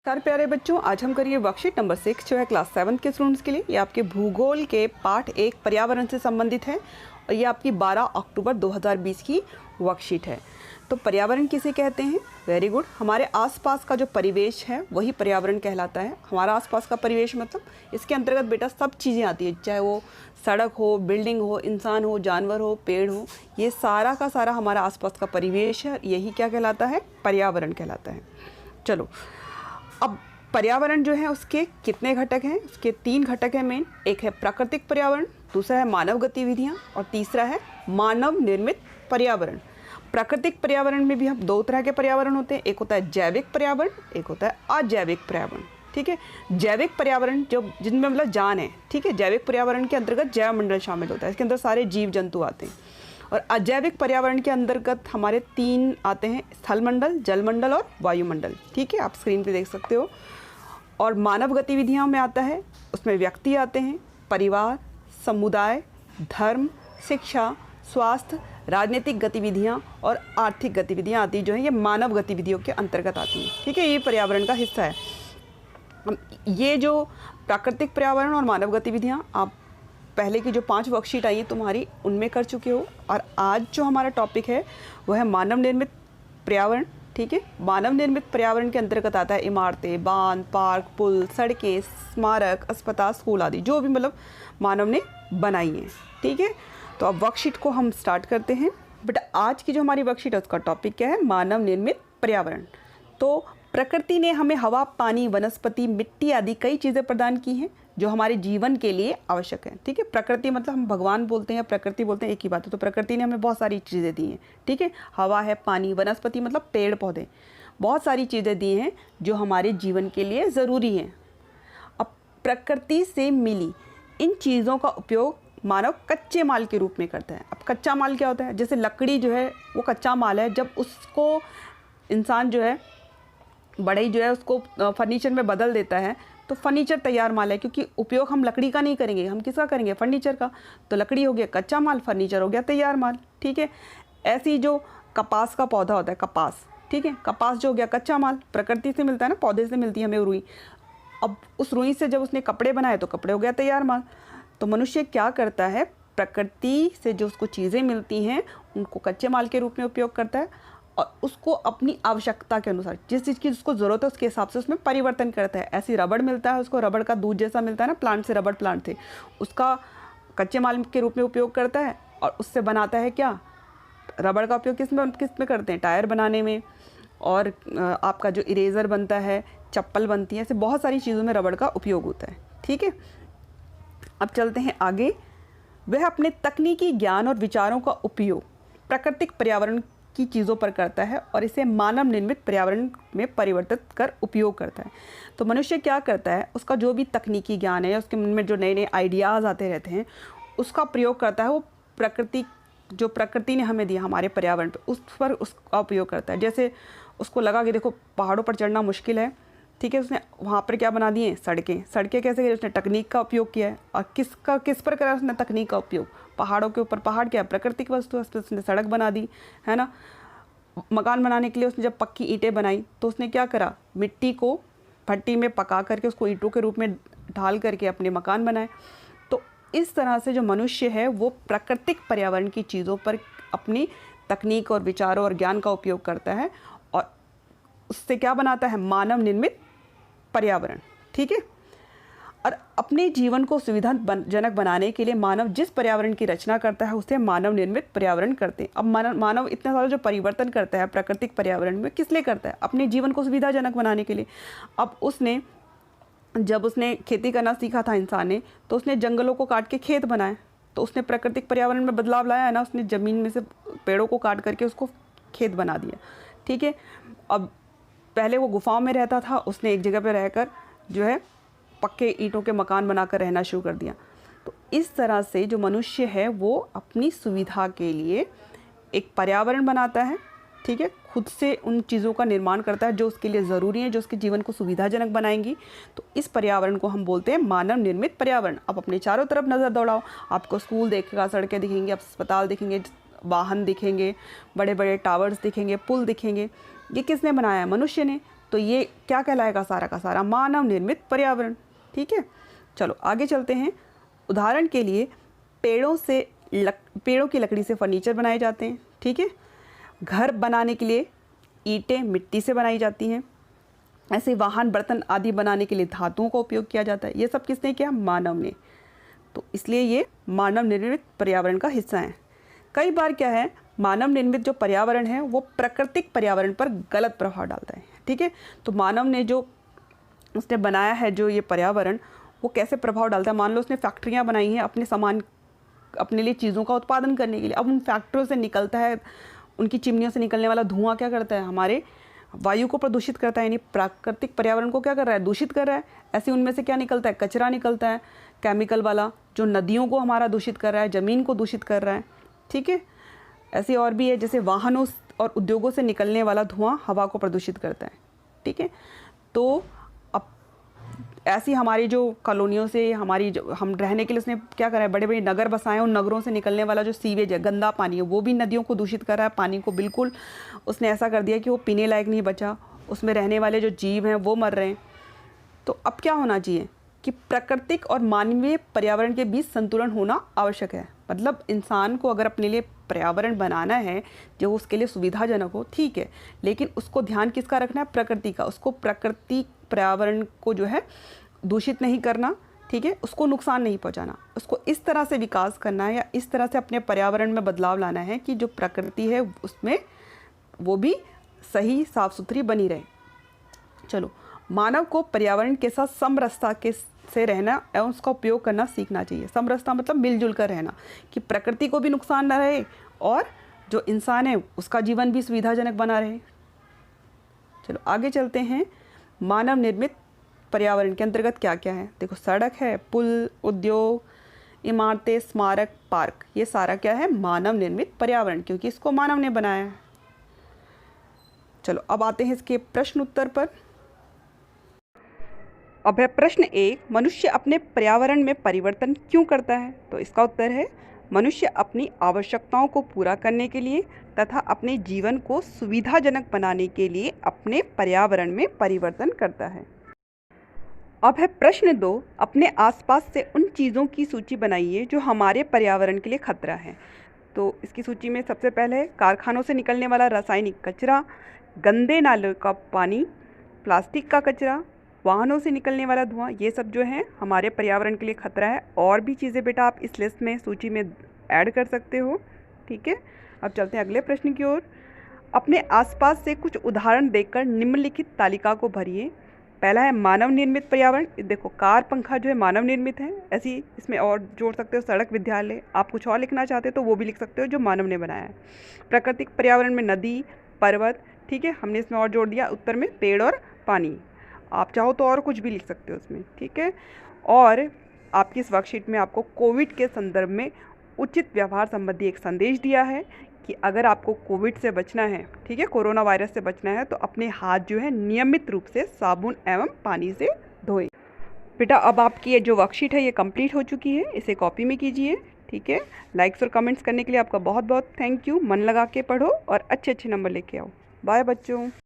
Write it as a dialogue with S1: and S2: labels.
S1: नमस्कार प्यारे बच्चों, आज हम करिए वर्कशीट नंबर 6 जो है क्लास 7 के स्टूडेंट्स के लिए। ये आपके भूगोल के पार्ट 1 पर्यावरण से संबंधित है और ये आपकी 12 अक्टूबर 2020 की वर्कशीट है। तो पर्यावरण किसे कहते हैं? वेरी गुड, हमारे आसपास का जो परिवेश है वही पर्यावरण कहलाता है। हमारा आसपास का परिवेश मतलब इसके अंतर्गत बेटा सब चीज़ें आती है, चाहे वो सड़क हो, बिल्डिंग हो, इंसान हो, जानवर हो, पेड़ हो, ये सारा का सारा हमारा आसपास का परिवेश है। यही क्या कहलाता है? पर्यावरण कहलाता है। चलो, अब पर्यावरण जो है उसके कितने घटक हैं? उसके 3 घटक हैं मेन। एक है प्राकृतिक पर्यावरण, दूसरा है मानव गतिविधियां और तीसरा है मानव निर्मित पर्यावरण। प्राकृतिक पर्यावरण में भी हम 2 तरह के पर्यावरण होते हैं, एक होता है जैविक पर्यावरण, एक होता है अजैविक पर्यावरण। ठीक है, जैविक पर्यावरण जो जिनमें मतलब जान है, ठीक है, जैविक पर्यावरण के अंतर्गत जैव मंडल शामिल होता है, इसके अंदर सारे जीव जंतु आते हैं। और अजैविक पर्यावरण के अंतर्गत हमारे 3 आते हैं, स्थल मंडल, जल मंडल और वायुमंडल। ठीक है, आप स्क्रीन पे देख सकते हो। और मानव गतिविधियों में आता है, उसमें व्यक्ति आते हैं, परिवार, समुदाय, धर्म, शिक्षा, स्वास्थ्य, राजनीतिक गतिविधियाँ और आर्थिक गतिविधियाँ आती जो हैं, ये मानव गतिविधियों के अंतर्गत आती हैं। ठीक है, ये पर्यावरण का हिस्सा है। ये जो प्राकृतिक पर्यावरण और मानव गतिविधियाँ आप पहले की जो 5 वर्कशीट आई है तुम्हारी उनमें कर चुके हो। और आज जो हमारा टॉपिक है वह है मानव निर्मित पर्यावरण। ठीक है, मानव निर्मित पर्यावरण के अंतर्गत आता है इमारतें, बांध, पार्क, पुल, सड़कें, स्मारक, अस्पताल, स्कूल आदि जो भी मतलब मानव ने बनाई हैं। ठीक है, तो अब वर्कशीट को हम स्टार्ट करते हैं। बट आज की जो हमारी वर्कशीट है उसका टॉपिक क्या है? मानव निर्मित पर्यावरण। तो प्रकृति ने हमें हवा, पानी, वनस्पति, मिट्टी आदि कई चीज़ें प्रदान की हैं जो हमारे जीवन के लिए आवश्यक है। ठीक है, प्रकृति मतलब हम भगवान बोलते हैं या प्रकृति बोलते हैं, एक ही बात है। तो प्रकृति ने हमें बहुत सारी चीज़ें दी हैं। ठीक है, हवा है, पानी, वनस्पति मतलब पेड़ पौधे, बहुत सारी चीज़ें दी हैं जो हमारे जीवन के लिए ज़रूरी हैं। अब प्रकृति से मिली इन चीज़ों का उपयोग मानव कच्चे माल के रूप में करता है। अब कच्चा माल क्या होता है? जैसे लकड़ी जो है वो कच्चा माल है, जब उसको इंसान जो है बढ़ई जो है उसको फर्नीचर में बदल देता है तो फर्नीचर तैयार माल है, क्योंकि उपयोग हम लकड़ी का नहीं करेंगे, हम किसका करेंगे? फर्नीचर का। तो लकड़ी हो गया कच्चा माल, फर्नीचर हो गया तैयार माल। ठीक है, ऐसी जो कपास का पौधा होता है, कपास, ठीक है, कपास जो हो गया कच्चा माल, प्रकृति से मिलता है ना, पौधे से मिलती है हमें रुई। अब उस रुई से जब उसने कपड़े बनाए तो कपड़े हो गया तैयार माल। तो मनुष्य क्या करता है? प्रकृति से जो उसको चीज़ें मिलती हैं उनको कच्चे माल के रूप में उपयोग करता है और उसको अपनी आवश्यकता के अनुसार जिस चीज़ की उसको ज़रूरत है उसके हिसाब से उसमें परिवर्तन करता है। ऐसी रबड़ मिलता है उसको, रबड़ का दूध जैसा मिलता है ना प्लांट से, रबड़ प्लांट से, उसका कच्चे माल के रूप में उपयोग करता है और उससे बनाता है क्या? रबड़ का उपयोग किस में करते हैं? टायर बनाने में, और आपका जो इरेज़र बनता है, चप्पल बनती है, ऐसे बहुत सारी चीज़ों में रबड़ का उपयोग होता है। ठीक है, अब चलते हैं आगे। वह अपने तकनीकी ज्ञान और विचारों का उपयोग प्राकृतिक पर्यावरण की चीज़ों पर करता है और इसे मानव निर्मित पर्यावरण में परिवर्तित कर उपयोग करता है। तो मनुष्य क्या करता है? उसका जो भी तकनीकी ज्ञान है या उसके मन में जो नए नए आइडियाज़ आते रहते हैं उसका प्रयोग करता है। वो प्रकृति जो प्रकृति ने हमें दिया हमारे पर्यावरण पर, उस पर उसका उपयोग करता है। जैसे उसको लगा कि देखो पहाड़ों पर चढ़ना मुश्किल है, ठीक है, उसने वहाँ पर क्या बना दिए? सड़कें। सड़कें कैसे करी? उसने तकनीक का उपयोग किया है। और किस पर करा उसने तकनीक का उपयोग? पहाड़ों के ऊपर। पहाड़ क्या है? प्राकृतिक वस्तु है, उसने सड़क बना दी, है ना। मकान बनाने के लिए उसने जब पक्की ईंटें बनाई तो उसने क्या करा? मिट्टी को भट्टी में पका करके उसको ईंटों के रूप में ढाल करके अपने मकान बनाए। तो इस तरह से जो मनुष्य है वो प्राकृतिक पर्यावरण की चीज़ों पर अपनी तकनीक और विचारों और ज्ञान का उपयोग करता है और उससे क्या बनाता है? मानव निर्मित पर्यावरण। ठीक है, और अपने जीवन को सुविधाजनक बनाने के लिए मानव जिस पर्यावरण की रचना करता है उसे मानव निर्मित पर्यावरण करते हैं। अब मानव इतना सारा जो परिवर्तन करता है प्राकृतिक पर्यावरण में, किस लिए करता है? अपने जीवन को सुविधाजनक बनाने के लिए। अब जब उसने खेती करना सीखा था इंसान ने, तो उसने जंगलों को काट के खेत बनाए, तो उसने प्राकृतिक पर्यावरण में बदलाव लाया है ना। उसने ज़मीन में से पेड़ों को काट करके उसको खेत बना दिया। ठीक है, अब पहले वो गुफाओं में रहता था, उसने एक जगह पर रहकर जो है पक्के ईंटों के मकान बनाकर रहना शुरू कर दिया। तो इस तरह से जो मनुष्य है वो अपनी सुविधा के लिए एक पर्यावरण बनाता है। ठीक है, खुद से उन चीज़ों का निर्माण करता है जो उसके लिए ज़रूरी है, जो उसके जीवन को सुविधाजनक बनाएंगी। तो इस पर्यावरण को हम बोलते हैं मानव निर्मित पर्यावरण। अब अपने चारों तरफ नज़र दौड़ाओ, आपको स्कूल देखेगा, सड़कें दिखेंगी, अस्पताल दिखेंगे, वाहन दिखेंगे, बड़े बड़े टावर्स दिखेंगे, पुल दिखेंगे। ये किसने बनाया है? मनुष्य ने। तो ये क्या कहलाएगा? सारा का सारा मानव निर्मित पर्यावरण। ठीक है, चलो आगे चलते हैं। उदाहरण के लिए पेड़ों की लकड़ी से फर्नीचर बनाए जाते हैं। ठीक है, घर बनाने के लिए ईंटें मिट्टी से बनाई जाती हैं। ऐसे वाहन बर्तन आदि बनाने के लिए धातुओं का उपयोग किया जाता है। ये सब किसने किया? मानव ने। तो इसलिए ये मानव निर्मित पर्यावरण का हिस्सा है। कई बार क्या है, मानव निर्मित जो पर्यावरण है वो प्राकृतिक पर्यावरण पर गलत प्रभाव डालता है। ठीक है, तो मानव ने जो उसने बनाया है जो ये पर्यावरण, वो कैसे प्रभाव डालता है? मान लो उसने फैक्ट्रियाँ बनाई हैं अपने सामान, अपने लिए चीज़ों का उत्पादन करने के लिए। अब उन फैक्ट्रियों से निकलता है, उनकी चिमनियों से निकलने वाला धुआं क्या करता है? हमारे वायु को प्रदूषित करता है, यानी प्राकृतिक पर्यावरण को क्या कर रहा है? दूषित कर रहा है। ऐसे उनमें से क्या निकलता है? कचरा निकलता है केमिकल वाला, जो नदियों को हमारा दूषित कर रहा है, ज़मीन को दूषित कर रहा है। ठीक है, ऐसे और भी है, जैसे वाहनों और उद्योगों से निकलने वाला धुआं हवा को प्रदूषित करता है। ठीक है, तो अब ऐसी हमारी जो कॉलोनियों से हमारी जो हम रहने के लिए उसने क्या करा है? बड़े बड़े नगर बसाए हैं। उन नगरों से निकलने वाला जो सीवेज है, गंदा पानी है, वो भी नदियों को दूषित कर रहा है। पानी को बिल्कुल उसने ऐसा कर दिया कि वो पीने लायक नहीं बचा, उसमें रहने वाले जो जीव हैं वो मर रहे हैं। तो अब क्या होना चाहिए कि प्राकृतिक और मानवीय पर्यावरण के बीच संतुलन होना आवश्यक है। मतलब इंसान को अगर अपने लिए पर्यावरण बनाना है जो उसके लिए सुविधाजनक हो, ठीक है, लेकिन उसको ध्यान किसका रखना है? प्रकृति का। उसको प्रकृति पर्यावरण को जो है दूषित नहीं करना। ठीक है, उसको नुकसान नहीं पहुंचाना। उसको इस तरह से विकास करना है या इस तरह से अपने पर्यावरण में बदलाव लाना है कि जो प्रकृति है उसमें वो भी सही साफ सुथरी बनी रहे। चलो, मानव को पर्यावरण के साथ समरसता से रहना एवं उसका उपयोग करना सीखना चाहिए। समरसता मतलब मिलजुल कर रहना, कि प्रकृति को भी नुकसान न रहे और जो इंसान है उसका जीवन भी सुविधाजनक बना रहे। चलो आगे चलते हैं। मानव निर्मित पर्यावरण के अंतर्गत क्या क्या है? देखो, सड़क है, पुल, उद्योग, इमारतें, स्मारक, पार्क, ये सारा क्या है? मानव निर्मित पर्यावरण, क्योंकि इसको मानव ने बनाया है। चलो अब आते हैं इसके प्रश्न उत्तर पर। अब है प्रश्न 1, मनुष्य अपने पर्यावरण में परिवर्तन क्यों करता है? तो इसका उत्तर है, मनुष्य अपनी आवश्यकताओं को पूरा करने के लिए तथा अपने जीवन को सुविधाजनक बनाने के लिए अपने पर्यावरण में परिवर्तन करता है। अब है प्रश्न 2, अपने आसपास से उन चीज़ों की सूची बनाइए जो हमारे पर्यावरण के लिए खतरा है। तो इसकी सूची में सबसे पहले कारखानों से निकलने वाला रासायनिक कचरा, गंदे नालों का पानी, प्लास्टिक का कचरा, वाहनों से निकलने वाला धुआं, ये सब जो है हमारे पर्यावरण के लिए खतरा है। और भी चीज़ें बेटा आप इस लिस्ट में, सूची में ऐड कर सकते हो। ठीक है, अब चलते हैं अगले प्रश्न की ओर। अपने आसपास से कुछ उदाहरण देकर निम्नलिखित तालिका को भरिए। पहला है मानव निर्मित पर्यावरण। देखो, कार, पंखा जो है मानव निर्मित है। ऐसी इसमें और जोड़ सकते हो सड़क, विद्यालय। आप कुछ और लिखना चाहते हो तो वो भी लिख सकते हो जो मानव ने बनाया है। प्राकृतिक पर्यावरण में नदी, पर्वत, ठीक है, हमने इसमें और जोड़ दिया उत्तर में पेड़ और पानी। आप चाहो तो और कुछ भी लिख सकते हो उसमें। ठीक है, और आपकी इस वर्कशीट में आपको कोविड के संदर्भ में उचित व्यवहार संबंधी एक संदेश दिया है कि अगर आपको कोविड से बचना है, ठीक है, कोरोना वायरस से बचना है, तो अपने हाथ जो है नियमित रूप से साबुन एवं पानी से धोएं। बेटा अब आपकी ये जो वर्कशीट है ये कंप्लीट हो चुकी है, इसे कॉपी में कीजिए। ठीक है, लाइक्स और कमेंट्स करने के लिए आपका बहुत बहुत थैंक यू। मन लगा के पढ़ो और अच्छे अच्छे नंबर लेके आओ। बाय बच्चों।